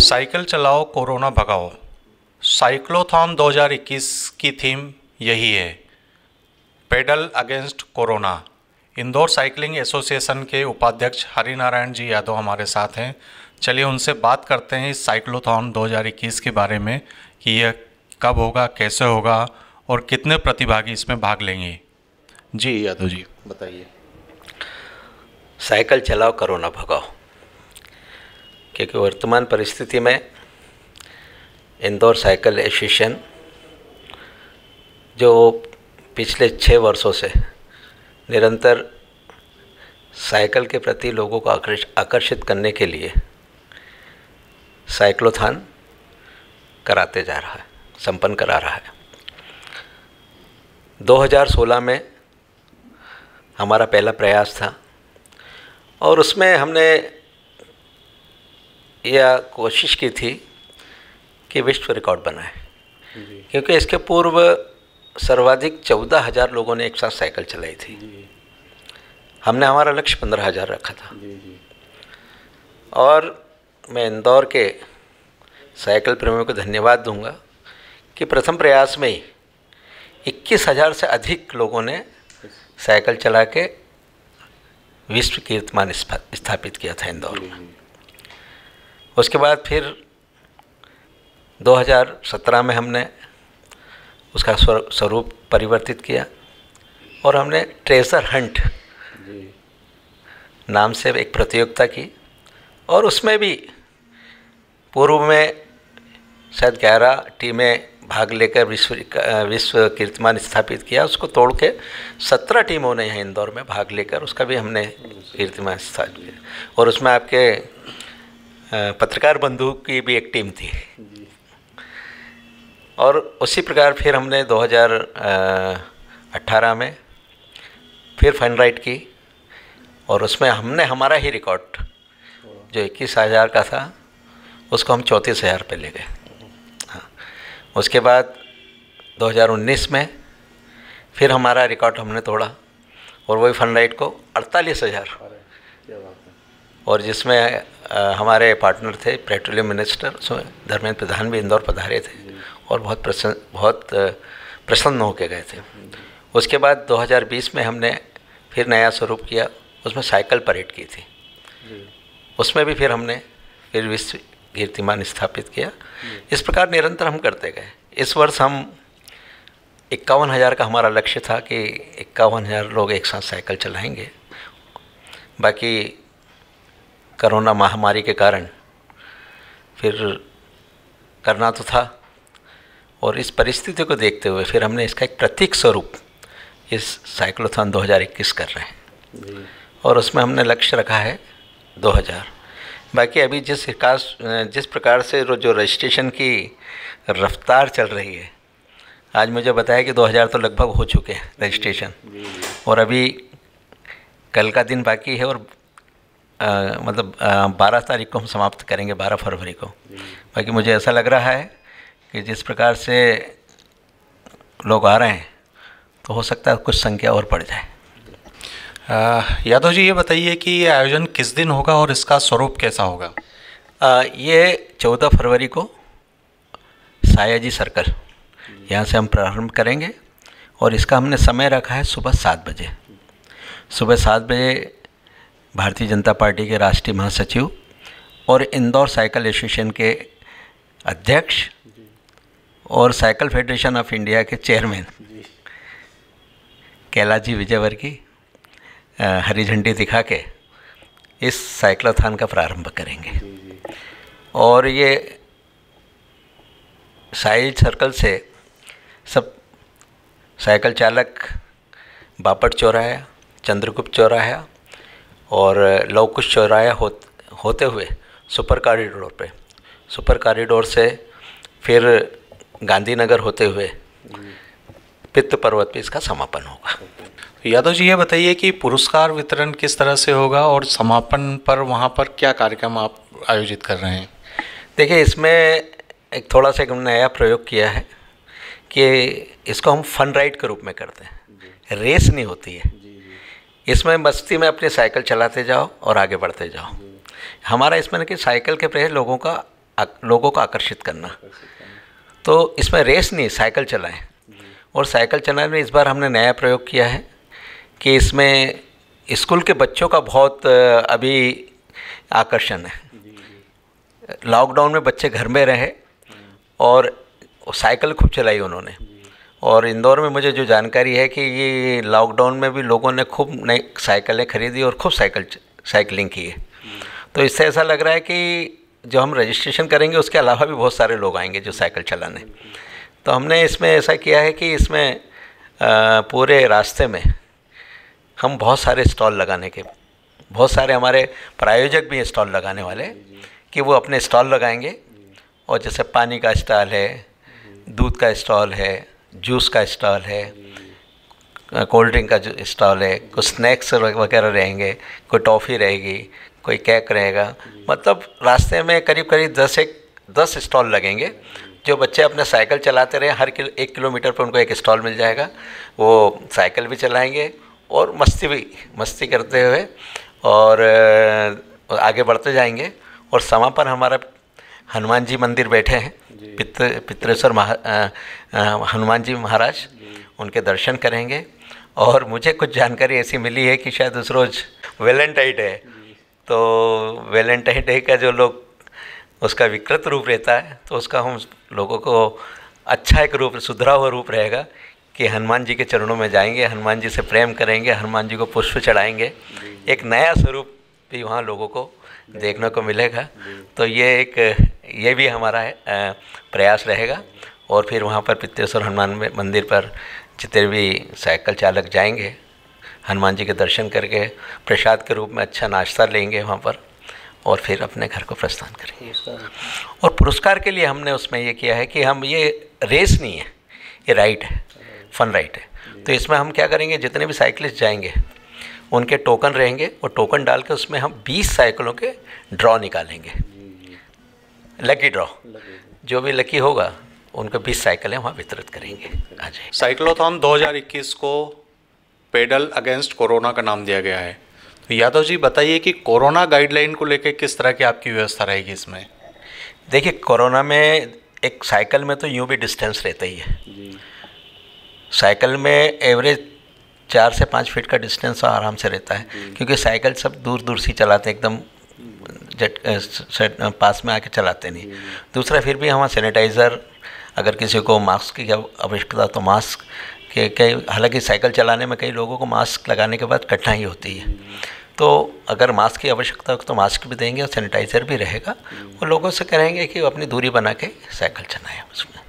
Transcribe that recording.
Cycle चलाओ corona भगाओ। Cyclothon 2021 की थीम यही है, pedal against corona. Indore cycling association के उपाध्यक्ष हरिनारायण जी यादव हमारे साथ हैं। चलिए उनसे बात करते हैं इस साइक्लोथॉन 2021 के बारे में कि यह कब होगा, कैसे होगा और कितने प्रतिभागी इसमें भाग लेंगे। जी यादव जी बताइए। साइकिल चलाओ कोरोना भगाओ, क्योंकि वर्तमान परिस्थिति में इंदौर साइकिल एसोसिएशन जो पिछले 6 वर्षों से निरंतर साइकिल के प्रति लोगों को आकर्षित करने के लिए साइक्लोथॉन कराते जा रहा है, संपन्न करा रहा है। 2016 में हमारा पहला प्रयास था और उसमें हमने यह कोशिश की थी कि विश्व रिकॉर्ड बनाए, क्योंकि इसके पूर्व सर्वाधिक 14,000 लोगों ने एक साथ साइकिल चलाई थी। हमने हमारा लक्ष्य 15,000 रखा था। और मैं इंदौर के साइकिल प्रेमियों को धन्यवाद दूंगा कि प्रथम प्रयास में ही 21,000 से अधिक लोगों ने साइकिल चला के विश्व कीर्तिमान स्थापित किया था इंदौर में। उसके बाद फिर 2017 में हमने उसका स्वरूप परिवर्तित किया और हमने ट्रेजर हंट नाम से एक प्रतियोगिता की और उसमें भी पूर्व में शायद 11 टीमें भाग लेकर विश्व कीर्तिमान स्थापित किया। उसको तोड़ के 17 टीमों ने यहाँ इंदौर में भाग लेकर उसका भी हमने कीर्तिमान स्थापित किया। और उसमें आपके पत्रकार बंधु की भी एक टीम थी। और उसी प्रकार फिर हमने 2018 में फिर फन राइड की और उसमें हमने हमारा ही रिकॉर्ड जो 21,000 का था उसको हम 34,000 पे ले गए। हाँ, उसके बाद 2019 में फिर हमारा रिकॉर्ड हमने तोड़ा और वही फन राइड को 48,000, और जिसमें हमारे पार्टनर थे पेट्रोलियम मिनिस्टर, उसमें धर्मेंद्र प्रधान भी इंदौर पधारे थे और बहुत प्रसन्न होकर गए थे। उसके बाद 2020 में हमने फिर नया स्वरूप किया, उसमें साइकिल परेड की थी। उसमें भी फिर हमने फिर विश्व कीर्तिमान स्थापित किया। इस प्रकार निरंतर हम करते गए। इस वर्ष हम 51,000 का हमारा लक्ष्य था कि 51,000 लोग एक साथ साइकिल चलाएंगे। बाकी कोरोना महामारी के कारण फिर करना तो था, और इस परिस्थिति को देखते हुए फिर हमने इसका एक प्रतीक स्वरूप इस साइक्लोथॉन 2021 कर रहे हैं और उसमें हमने लक्ष्य रखा है 2,000। बाकी अभी जिस प्रकार से जो रजिस्ट्रेशन की रफ्तार चल रही है, आज मुझे बताया कि 2,000 तो लगभग हो चुके हैं रजिस्ट्रेशन, और अभी कल का दिन बाकी है और 12 तारीख को हम समाप्त करेंगे, 12 फरवरी को। बाकी मुझे ऐसा लग रहा है कि जिस प्रकार से लोग आ रहे हैं तो हो सकता है कुछ संख्या और बढ़ जाए। यादव जी ये बताइए कि ये आयोजन किस दिन होगा और इसका स्वरूप कैसा होगा? ये 14 फरवरी को सायाजी सर्कल यहाँ से हम प्रारंभ करेंगे और इसका हमने समय रखा है सुबह 7 बजे। सुबह 7 बजे भारतीय जनता पार्टी के राष्ट्रीय महासचिव और इंदौर साइकिल एसोसिएशन के अध्यक्ष और साइकिल फेडरेशन ऑफ इंडिया के चेयरमैन कैलाश विजयवर्गीय हरी झंडी दिखा के इस साइक्लोथॉन का प्रारंभ करेंगे। और ये साइज सर्कल से सब साइकिल चालक बापट चौराहा, चंद्रगुप्त चौराहा और लवकुश चौराहा होते हुए सुपर कॉरिडोर से फिर गांधीनगर होते हुए पित्त पर्वत पे इसका समापन होगा। यादव जी ये बताइए कि पुरस्कार वितरण किस तरह से होगा और समापन पर वहाँ पर क्या कार्यक्रम आप आयोजित कर रहे हैं? देखिए, इसमें एक थोड़ा सा एक नया प्रयोग किया है कि इसको हम फन राइड के रूप में करते हैं। रेस नहीं होती है इसमें, मस्ती में अपनी साइकिल चलाते जाओ और आगे बढ़ते जाओ। हमारा इसमें कि साइकिल के प्रति लोगों का लोगों को आकर्षित करना। तो इसमें रेस नहीं, साइकिल चलाएं। और साइकिल चलाने में इस बार हमने नया प्रयोग किया है कि इसमें स्कूल के बच्चों का बहुत अभी आकर्षण है। लॉकडाउन में बच्चे घर में रहे और साइकिल खूब चलाई उन्होंने। और इंदौर में मुझे जो जानकारी है कि ये लॉकडाउन में भी लोगों ने खूब नई साइकिलें खरीदी और खूब साइकिलिंग की है। तो इससे ऐसा लग रहा है कि जो हम रजिस्ट्रेशन करेंगे उसके अलावा भी बहुत सारे लोग आएंगे जो साइकिल चलाने। तो हमने इसमें ऐसा किया है कि इसमें पूरे रास्ते में हम बहुत सारे स्टॉल लगाने के, बहुत सारे हमारे प्रायोजक भी हैं स्टॉल लगाने वाले, कि वो अपने स्टॉल लगाएंगे। और जैसे पानी का स्टॉल है, दूध का स्टॉल है, जूस का स्टॉल है, कोल्ड ड्रिंक का स्टॉल है, कुछ स्नैक्स वगैरह रहेंगे, कोई टॉफ़ी रहेगी, कोई केक रहेगा। मतलब रास्ते में करीब करीब 10 स्टॉल लगेंगे। जो बच्चे अपने साइकिल चलाते रहे, हर 1 किलोमीटर पर उनको एक स्टॉल मिल जाएगा। वो साइकिल भी चलाएंगे और मस्ती करते हुए और आगे बढ़ते जाएंगे। और समा पर हमारा हनुमान जी मंदिर बैठे हैं, पित्रेश्वर हनुमान जी महाराज, उनके दर्शन करेंगे। और मुझे कुछ जानकारी ऐसी मिली है कि शायद उस रोज़ वैलेंटाइन डे है, तो वैलेंटाइन डे का जो लोग उसका विकृत रूप रहता है, तो उसका हम लोगों को अच्छा एक रूप, सुधरा हुआ रूप रहेगा कि हनुमान जी के चरणों में जाएंगे, हनुमान जी से प्रेम करेंगे, हनुमान जी को पुष्प चढ़ाएंगे। एक नया स्वरूप भी वहाँ लोगों को देखने को मिलेगा। तो ये भी हमारा प्रयास रहेगा। और फिर वहाँ पर पित्रेश्वर हनुमान मंदिर पर जितने भी साइकिल चालक जाएंगे, हनुमान जी के दर्शन करके प्रसाद के रूप में अच्छा नाश्ता लेंगे वहाँ पर, और फिर अपने घर को प्रस्थान करेंगे। और पुरस्कार के लिए हमने उसमें ये किया है कि हम, ये रेस नहीं है, ये राइड है, फन राइड है। तो इसमें हम क्या करेंगे, जितने भी साइकिलिस्ट जाएंगे उनके टोकन रहेंगे, और टोकन डाल के उसमें हम 20 साइकिलों के ड्रॉ निकालेंगे, लकी ड्रॉ। जो भी लकी होगा उनको 20 साइकिलें वहाँ वितरित करेंगे। आ जाए। साइक्लोथॉन 2021 को पेडल अगेंस्ट कोरोना का नाम दिया गया है। तो यादव जी बताइए कि कोरोना गाइडलाइन को लेकर किस तरह की आपकी व्यवस्था रहेगी इसमें? देखिए, कोरोना में एक साइकिल में तो यूँ भी डिस्टेंस रहता ही है। साइकिल में एवरेज 4 से 5 फीट का डिस्टेंस आराम से रहता है, क्योंकि साइकिल सब दूर दूर से चलाते हैं, एकदम पास में आके चलाते नहीं। दूसरा, फिर भी वहाँ सैनिटाइज़र, अगर किसी को मास्क की आवश्यकता तो मास्क के कई, हालांकि साइकिल चलाने में कई लोगों को मास्क लगाने के बाद कठिनाई होती है, तो अगर मास्क की आवश्यकता हो तो मास्क भी देंगे और सैनिटाइज़र भी रहेगा। वो लोगों से कहेंगे कि वो अपनी दूरी बना के साइकिल चलाएं उसमें।